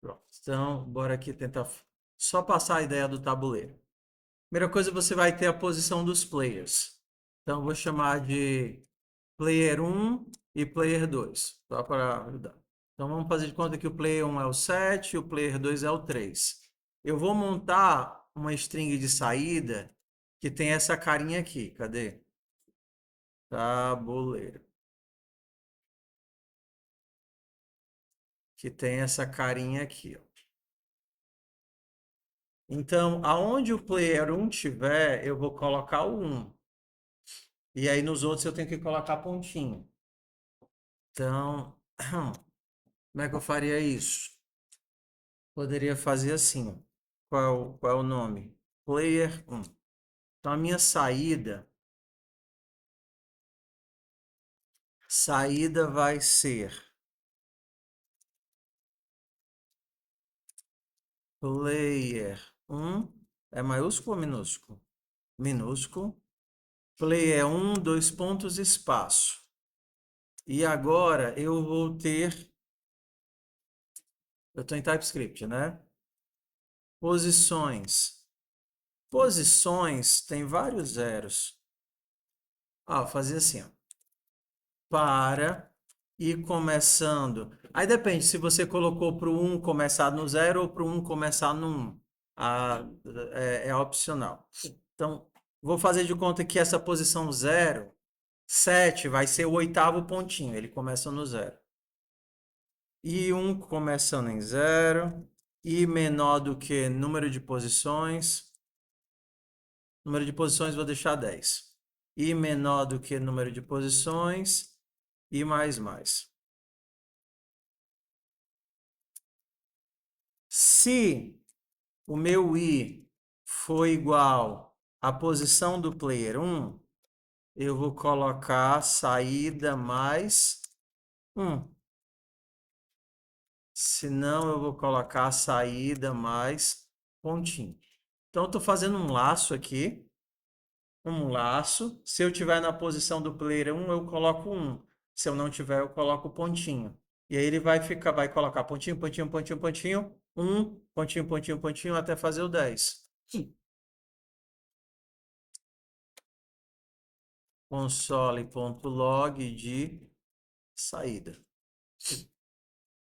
Pronto. Então, bora aqui tentar só passar a ideia do tabuleiro. Primeira coisa, você vai ter a posição dos players. Então, eu vou chamar de player 1 e player 2, só para ajudar. Então, vamos fazer de conta que o player 1 é o 7 e o player 2 é o 3. Eu vou montar uma string de saída que tem essa carinha aqui. Cadê? Tabuleiro. Que tem essa carinha aqui, ó. Então, aonde o player 1 tiver, eu vou colocar o 1. E aí nos outros eu tenho que colocar pontinho. Então, como é que eu faria isso? Poderia fazer assim. Qual é o nome? Player 1. Então a minha saída vai ser player 1. É maiúsculo ou minúsculo? Minúsculo. Player 1, dois pontos, espaço. E agora eu vou ter. Eu estou em TypeScript, né? Posições. Posições tem vários zeros. Vou fazer assim, ó. Para ir começando. Aí depende se você colocou para o 1 começar no 0 ou para o 1 começar no 1. Ah, é opcional. Então, vou fazer de conta que essa posição 0, 7 vai ser o oitavo pontinho. Ele começa no 0. E 1 começando em 0. E menor do que número de posições. Número de posições vou deixar 10. E menor do que número de posições. E mais. Se o meu i for igual à posição do player 1, eu vou colocar saída mais 1. Se não, eu vou colocar saída mais pontinho. Então, eu estou fazendo um laço aqui. Um laço. Se eu tiver na posição do player 1, eu coloco 1. Se eu não tiver, eu coloco pontinho. E aí ele vai colocar pontinho, pontinho, pontinho, pontinho, 1, pontinho, pontinho, pontinho, até fazer o 10. Console.log de saída.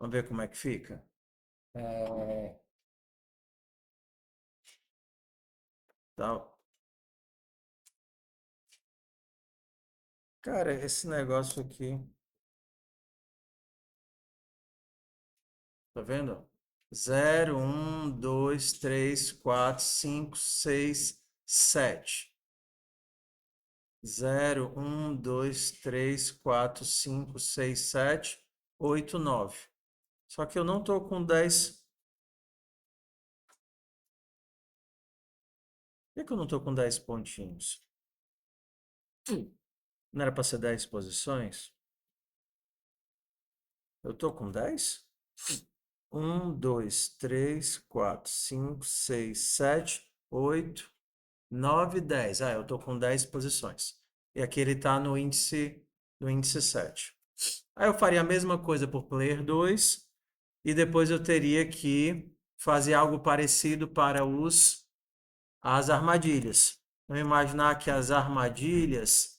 Vamos ver como é que fica. Tá. Cara, esse negócio aqui, tá vendo? 0, 1, 2, 3, 4, 5, 6, 7. 0, 1, 2, 3, 4, 5, 6, 7, 8, 9. Só que eu não tô com 10. Por que eu não tô com 10 pontinhos? Não era para ser 10 posições? Eu tô com 10? 1, 2, 3, 4, 5, 6, 7, 8, 9, 10. Eu tô com 10 posições. E aqui ele está no índice 7. Aí eu faria a mesma coisa por player 2 e depois eu teria que fazer algo parecido para as armadilhas. Vamos imaginar que as armadilhas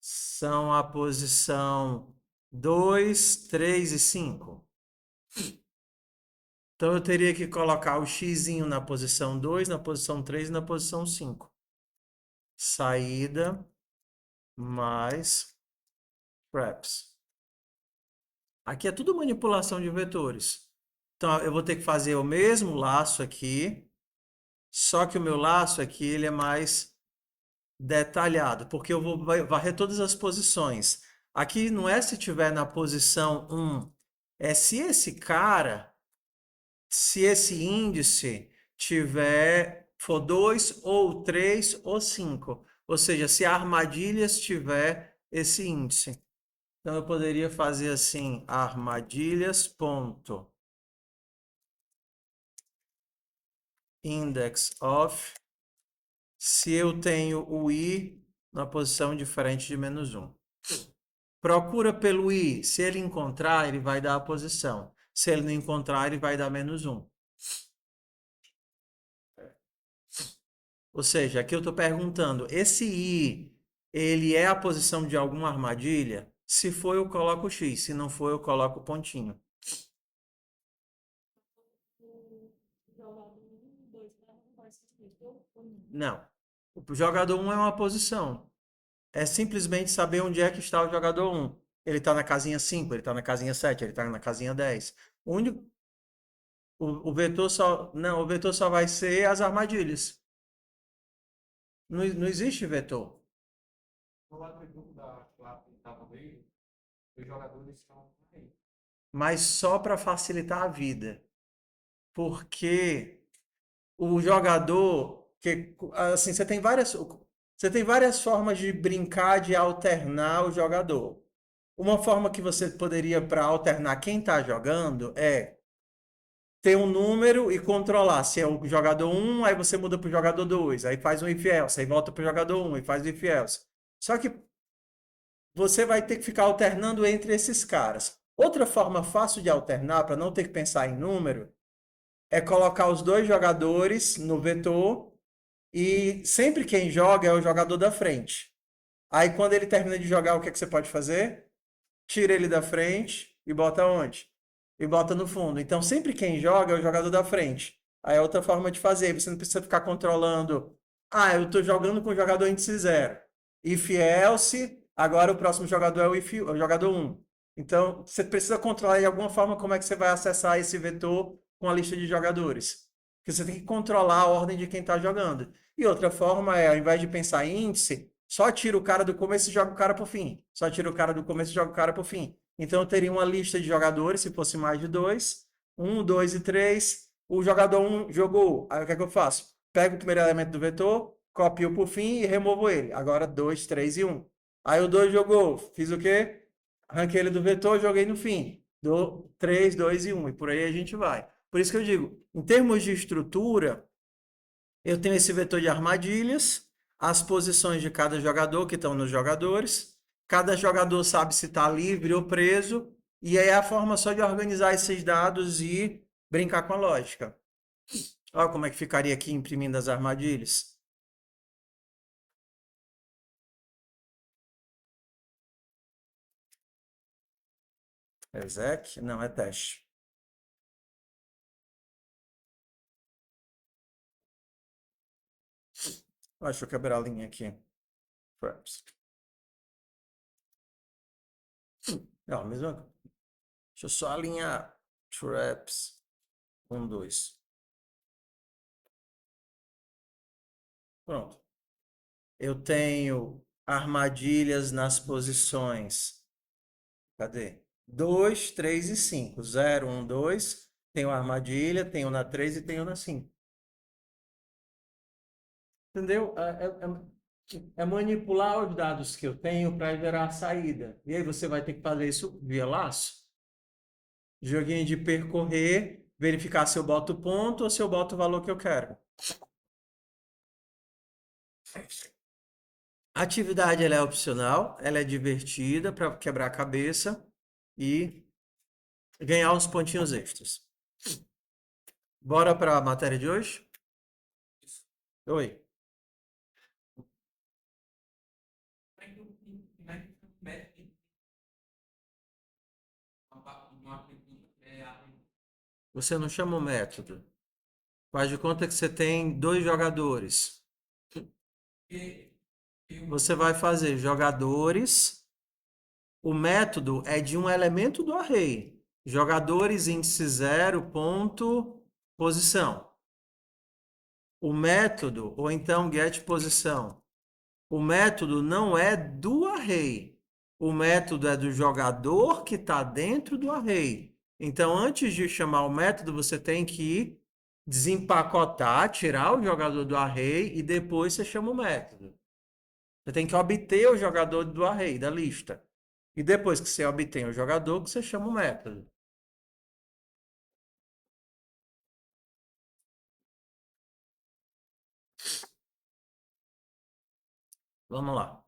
são a posição 2, 3 e 5. Então eu teria que colocar o x na posição 2, na posição 3 e na posição 5. Saída mais preps. Aqui é tudo manipulação de vetores. Então eu vou ter que fazer o mesmo laço aqui, só que o meu laço aqui ele é mais detalhado, porque eu vou varrer todas as posições. Aqui não é se tiver na posição 1, é se esse índice for 2 ou 3 ou 5. Ou seja, se a armadilha tiver esse índice. Então eu poderia fazer assim, armadilhas ponto index of, se eu tenho o i na posição diferente de -1. Procura pelo i, se ele encontrar, ele vai dar a posição. Se ele não encontrar, ele vai dar -1. Ou seja, aqui eu estou perguntando, esse i, ele é a posição de alguma armadilha? Se for, eu coloco x. Se não for, eu coloco o pontinho. Não. O jogador 1 é uma posição. É simplesmente saber onde é que está o jogador 1. Ele está na casinha 5, ele está na casinha 7, ele está na casinha 10. O único, o vetor só, não, o vetor só vai ser as armadilhas. Não, não existe vetor. No atributo da classe que estava dele, os jogadores estão aí. Mas só para facilitar a vida. Porque o jogador que assim, você tem várias formas de brincar de alternar o jogador. Uma forma que você poderia para alternar quem está jogando é ter um número e controlar. Se é o jogador 1, aí você muda para o jogador 2, aí faz um if else, aí volta para o jogador 1 e faz o if else. Só que você vai ter que ficar alternando entre esses caras. Outra forma fácil de alternar, para não ter que pensar em número, é colocar os dois jogadores no vetor e sempre quem joga é o jogador da frente. Aí quando ele termina de jogar, o que é que você pode fazer? Tira ele da frente e bota onde? E bota no fundo. Então sempre quem joga é o jogador da frente. Aí é outra forma de fazer. Você não precisa ficar controlando. Ah, eu estou jogando com o jogador índice 0. If else, agora o próximo jogador é o jogador 1. Então você precisa controlar de alguma forma como é que você vai acessar esse vetor com a lista de jogadores. Porque você tem que controlar a ordem de quem está jogando. E outra forma é, ao invés de pensar em índice, só tira o cara do começo e joga o cara pro fim. Só tira o cara do começo e joga o cara pro fim. Então eu teria uma lista de jogadores, se fosse mais de dois. Um, dois e três. O jogador um jogou. Aí o que é que eu faço? Pego o primeiro elemento do vetor, copio por fim e removo ele. Agora dois, três e um. Aí o dois jogou. Fiz o quê? Arranquei ele do vetor, joguei no fim. Do 3, 2 e 1. E por aí a gente vai. Por isso que eu digo, em termos de estrutura, eu tenho esse vetor de armadilhas, as posições de cada jogador que estão nos jogadores. Cada jogador sabe se está livre ou preso. E aí é a forma só de organizar esses dados e brincar com a lógica. Olha como é que ficaria aqui imprimindo as armadilhas. Exec? Não, é teste. Deixa eu quebrar a linha aqui. Traps. Não, mesma. Deixa eu só alinhar. Traps. 1, 2. Pronto. Eu tenho armadilhas nas posições. Cadê? 2, 3 e 5. 0, 1, 2. Tenho armadilha, tenho na 3 e tenho na 5. Entendeu? É manipular os dados que eu tenho para gerar a saída. E aí você vai ter que fazer isso via laço. Joguinho de percorrer, verificar se eu boto ponto ou se eu boto o valor que eu quero. A atividade ela é opcional, ela é divertida para quebrar a cabeça e ganhar uns pontinhos extras. Bora para a matéria de hoje? Oi. Você não chama o método. Faz de conta que você tem dois jogadores. Você vai fazer jogadores. O método é de um elemento do array. Jogadores índice 0, ponto, posição. O método, ou então get posição. O método não é do array. O método é do jogador que está dentro do array. Então, antes de chamar o método, você tem que desempacotar, tirar o jogador do array e depois você chama o método. Você tem que obter o jogador do array, da lista. E depois que você obtém o jogador, você chama o método. Vamos lá.